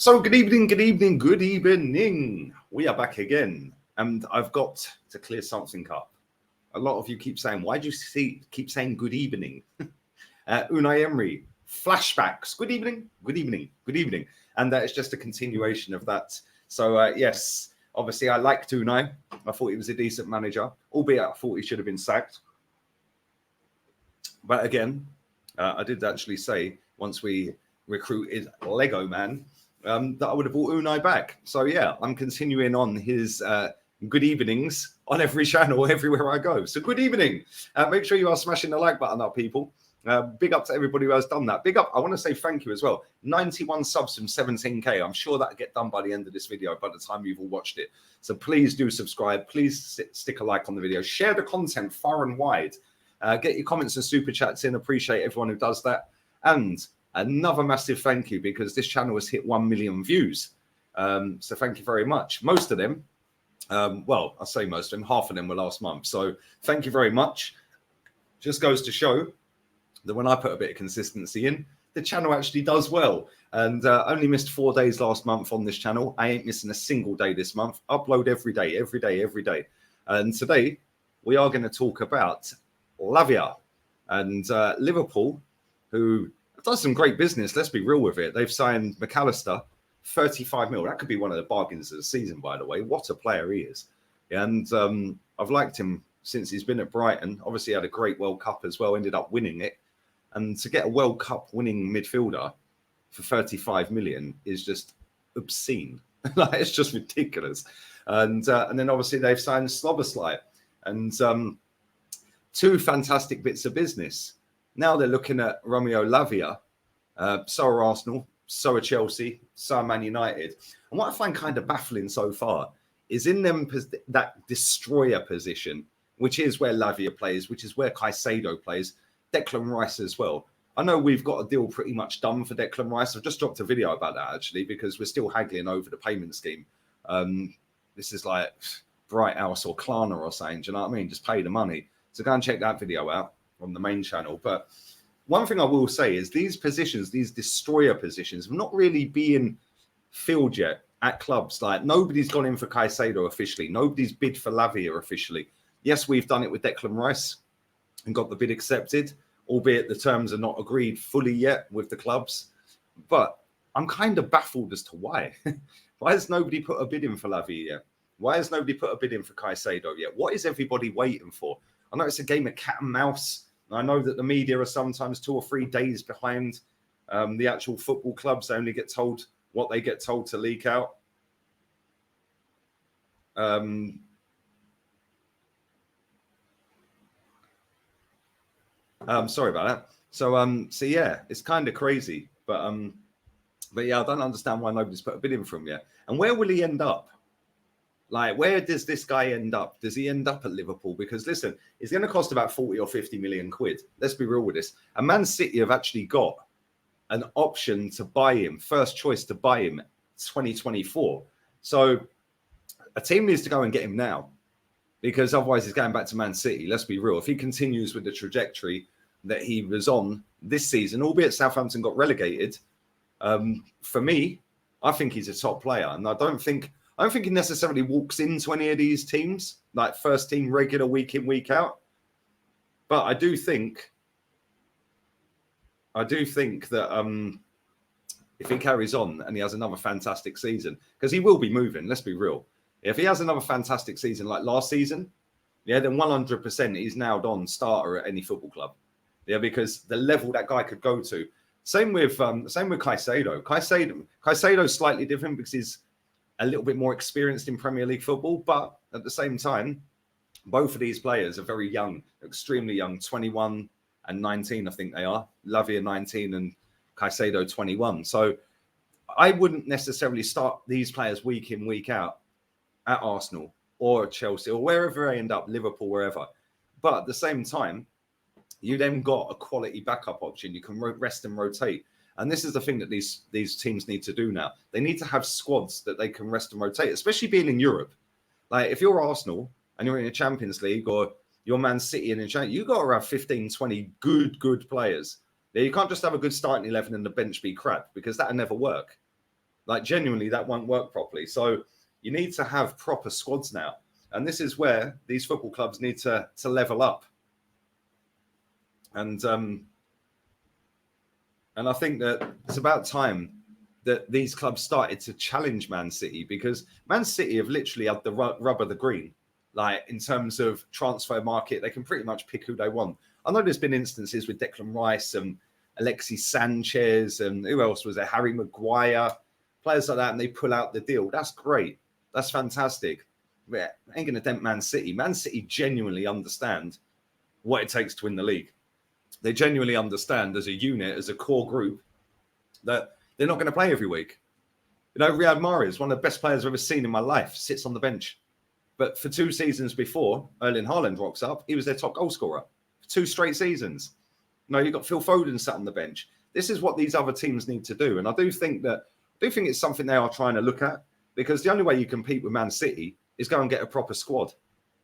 So good evening, good evening, good evening. We are back again, and I've got to clear something up. A lot of you keep saying, why do you keep saying good evening? Unai Emery, flashbacks, good evening, good evening, good evening. And it's just a continuation of that. So yes, obviously I liked Unai. I thought he was a decent manager, albeit I thought he should have been sacked. But again, I did actually say once we recruited Lego Man, that I would have brought Unai back. So yeah, I'm continuing on his good evenings on every channel, everywhere I go. So good evening. Make sure you are smashing the like button up, people. Big up to everybody who has done that. Big up. I want to say thank you as well. 91 subs from 17K. I'm sure that'll get done by the end of this video, by the time you've all watched it. So please do subscribe. Please stick a like on the video. Share the content far and wide. Get your comments and super chats in. Appreciate everyone who does that. And another massive thank you, because this channel has hit 1 million views. So thank you very much. Most of them, well, I say most of them, half of them were last month. So thank you very much. Just goes to show that when I put a bit of consistency in, the channel actually does well. And only missed 4 days last month on this channel. I ain't missing a single day this month. Upload every day, every day, every day. And today we are going to talk about Lavia and Liverpool, who does some great business. Let's be real with it. They've signed McAllister, 35 mil. That could be one of the bargains of the season, by the way. What a player he is. And I've liked him since he's been at Brighton. Obviously, he had a great World Cup as well, ended up winning it. And to get a World Cup winning midfielder for 35 million is just obscene. Like, it's just ridiculous. And then obviously they've signed Slobosly. And two fantastic bits of business. Now they're looking at Romeo Lavia. So are Arsenal, so are Chelsea, so are Man United. And what I find kind of baffling so far is in them that destroyer position, which is where Lavia plays, which is where Caicedo plays, Declan Rice as well. I know we've got a deal pretty much done for Declan Rice. I've just dropped a video about that, actually, because we're still haggling over the payment scheme. This is like Bright House or Klarna or something, do you know what I mean? Just pay the money. So go and check that video out on the main channel. But one thing I will say is these positions, these destroyer positions, have not really been filled yet at clubs. Like, nobody's gone in for Caicedo officially. Nobody's bid for Lavia officially. Yes, we've done it with Declan Rice and got the bid accepted, albeit the terms are not agreed fully yet with the clubs. But I'm kind of baffled as to why. Why has nobody put a bid in for Lavia yet? Why has nobody put a bid in for Caicedo yet? What is everybody waiting for? I know it's a game of cat and mouse. I know that the media are sometimes 2 or 3 days behind the actual football clubs. They only get told what they get told to leak out. Sorry about that. So yeah, it's kind of crazy. But yeah, I don't understand why nobody's put a bid in for him yet. And where will he end up? Like, where does this guy end up? Does he end up at Liverpool? Because listen, it's going to cost about 40 or 50 million quid. Let's be real with this. And Man City have actually got an option to buy him, first choice to buy him 2024. So a team needs to go and get him now, because otherwise he's going back to Man City. Let's be real. If he continues with the trajectory that he was on this season, albeit Southampton got relegated, for me, I think he's a top player. And I don't think he necessarily walks into any of these teams, like first team regular week in, week out. But I do think that if he carries on and he has another fantastic season, because he will be moving, let's be real. If he has another fantastic season like last season, yeah, then 100% he's nailed on starter at any football club. Yeah, because the level that guy could go to. Same with Caicedo. Caicedo's slightly different because he's a little bit more experienced in Premier League football, but at the same time, both of these players are very young, extremely young, 21 and 19, I think they are. Lavia 19 and Caicedo 21. So I wouldn't necessarily start these players week in, week out at Arsenal or Chelsea or wherever they end up, Liverpool, wherever. But at the same time, you then got a quality backup option. You can rest and rotate. And this is the thing that these teams need to do now. They need to have squads that they can rest and rotate, especially being in Europe. Like, if you're Arsenal and you're in a Champions League, or you're Man City and in Champions, you got to have 15, 20 good players. You can't just have a good starting 11 and the bench be crap, because that'll never work. Like genuinely, that won't work properly. So you need to have proper squads now. And this is where these football clubs need to level up. And I think that it's about time that these clubs started to challenge Man City, because Man City have literally had the rub of the green. Like in terms of transfer market, they can pretty much pick who they want. I know there's been instances with Declan Rice and Alexis Sanchez and who else was there? Harry Maguire, players like that, and they pull out the deal. That's great. That's fantastic. Yeah, ain't going to dent Man City. Man City genuinely understand what it takes to win the league. They genuinely understand as a unit, as a core group, that they're not going to play every week. You know, Riyad Mahrez, one of the best players I've ever seen in my life, sits on the bench. But for 2 seasons before Erling Haaland rocks up, he was their top goal scorer for 2 straight seasons. You know, you've got Phil Foden sat on the bench. This is what these other teams need to do. And I do think it's something they are trying to look at, because the only way you compete with Man City is go and get a proper squad.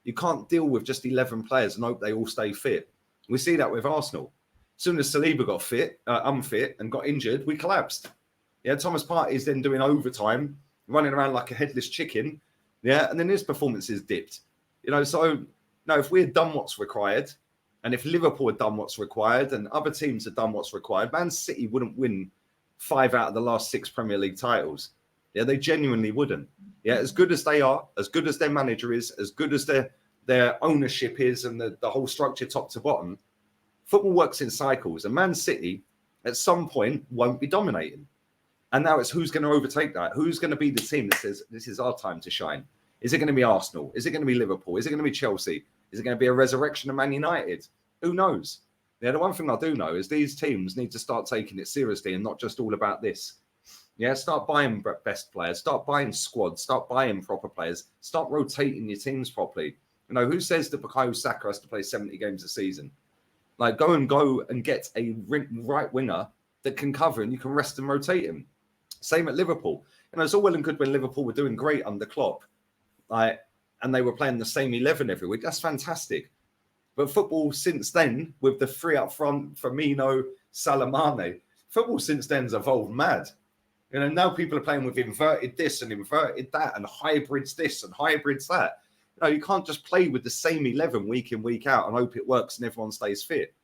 You can't deal with just 11 players and hope they all stay fit. We see that with Arsenal. As soon as Saliba got unfit and got injured, we collapsed. Yeah, Thomas Partey's then doing overtime, running around like a headless chicken. Yeah, and then his performances dipped. You know, so no, if we had done what's required, and if Liverpool had done what's required, and other teams had done what's required, Man City wouldn't win 5 out of the last 6 Premier League titles. Yeah, they genuinely wouldn't. Yeah, as good as they are, as good as their manager is, as good as their ownership is, and the whole structure top to bottom, football works in cycles. And Man City, at some point, won't be dominating. And now it's who's going to overtake that? Who's going to be the team that says, this is our time to shine? Is it going to be Arsenal? Is it going to be Liverpool? Is it going to be Chelsea? Is it going to be a resurrection of Man United? Who knows? Yeah, the one thing I do know is these teams need to start taking it seriously and not just all about this. Yeah, start buying best players, start buying squads, start buying proper players, start rotating your teams properly. You know, who says that Bukayo Saka has to play 70 games a season? Like, go and get a right winger that can cover, and you can rest and rotate him. Same at Liverpool. You know, it's all well and good when Liverpool were doing great under Klopp, and they were playing the same 11 every week. That's fantastic. But football since then, with the 3 up front, Firmino, Salah, Mane, football since then has evolved mad. You know, now people are playing with inverted this and inverted that, and hybrids this and hybrids that. You know, you can't just play with the same 11 week in, week out and hope it works and everyone stays fit.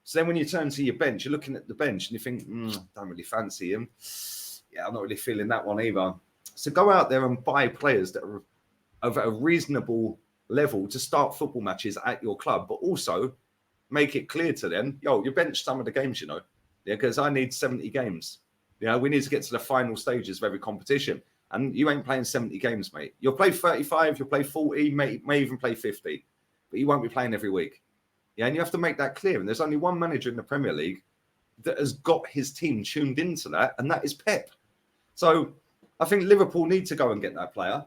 So then when you turn to your bench, you're looking at the bench and you think, don't really fancy him. Yeah, I'm not really feeling that one either. So go out there and buy players that are of a reasonable level to start football matches at your club, but also make it clear to them, you bench some of the games, you know, because I need 70 games. You know, we need to get to the final stages of every competition. And you ain't playing 70 games, mate. You'll play 35, you'll play 40, may even play 50, but you won't be playing every week. Yeah, and you have to make that clear. And there's only one manager in the Premier League that has got his team tuned into that, and that is Pep. So I think Liverpool need to go and get that player.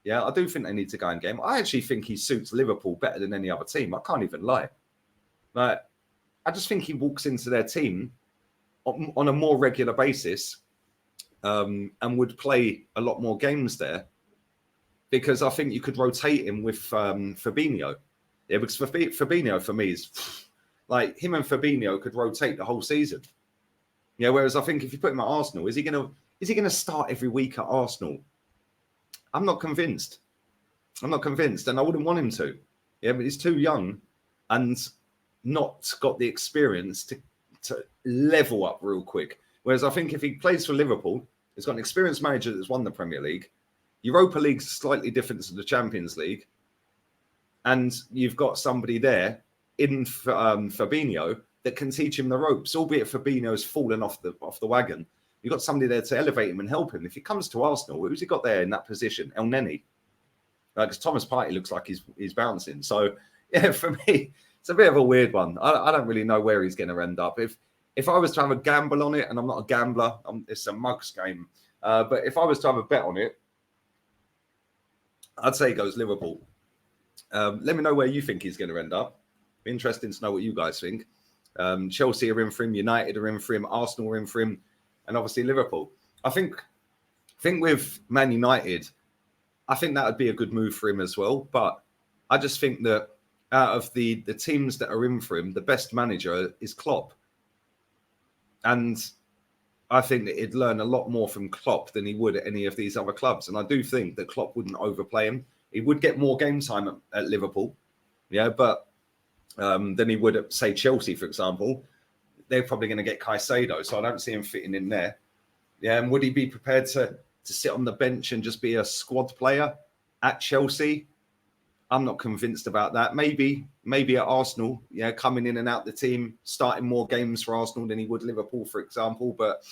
Yeah, I do think they need to go and get him. I actually think he suits Liverpool better than any other team. I can't even lie. But I just think he walks into their team on a more regular basis and would play a lot more games there, because I think you could rotate him with Fabinho. Yeah, because Fabinho for me is like, him and Fabinho could rotate the whole season. Yeah, whereas I think if you put him at Arsenal, is he gonna start every week at Arsenal? I'm not convinced. And I wouldn't want him to. Yeah, but he's too young and not got the experience to level up real quick. Whereas I think if he plays for Liverpool, he's got an experienced manager that's won the Premier League. Europa League's slightly different to the Champions League. And you've got somebody there in Fabinho that can teach him the ropes, albeit Fabinho's fallen off the wagon. You've got somebody there to elevate him and help him. If he comes to Arsenal, who's he got there in that position? El Neni. Because Thomas Partey looks like he's bouncing. So, yeah, for me, it's a bit of a weird one. I don't really know where he's going to end up. If I was to have a gamble on it, and I'm not a gambler, it's a mugs game. But if I was to have a bet on it, I'd say he goes Liverpool. Let me know where you think he's going to end up. Be interesting to know what you guys think. Chelsea are in for him, United are in for him, Arsenal are in for him, and obviously Liverpool. I think with Man United, I think that would be a good move for him as well. But I just think that out of the teams that are in for him, the best manager is Klopp. And I think that he'd learn a lot more from Klopp than he would at any of these other clubs. And I do think that Klopp wouldn't overplay him. He would get more game time at Liverpool, yeah, but than he would at, say, Chelsea, for example. They're probably going to get Caicedo, so I don't see him fitting in there. Yeah, and would he be prepared to sit on the bench and just be a squad player at Chelsea? I'm not convinced about that. Maybe at Arsenal, yeah, coming in and out the team, starting more games for Arsenal than he would Liverpool, for example. But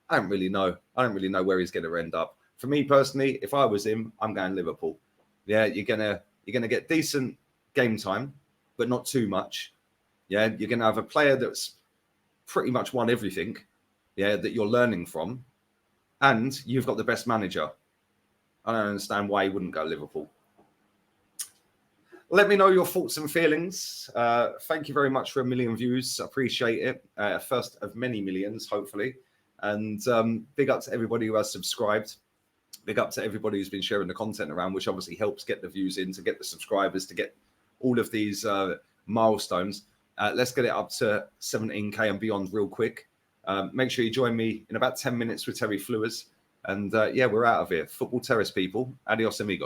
I don't really know. I don't really know where he's going to end up. For me personally, if I was him, I'm going Liverpool. Yeah, you're gonna get decent game time, but not too much. Yeah, you're gonna have a player that's pretty much won everything. Yeah, that you're learning from, and you've got the best manager. I don't understand why he wouldn't go Liverpool. Let me know your thoughts and feelings. Thank you very much for 1 million views. Appreciate it. First of many millions, hopefully. And big up to everybody who has subscribed. Big up to everybody who's been sharing the content around, which obviously helps get the views in, to get the subscribers, to get all of these milestones. Let's get it up to 17K and beyond real quick. Make sure you join me in about 10 minutes with Terry Flewers. And yeah, we're out of here. Football Terrace people. Adios, amigos.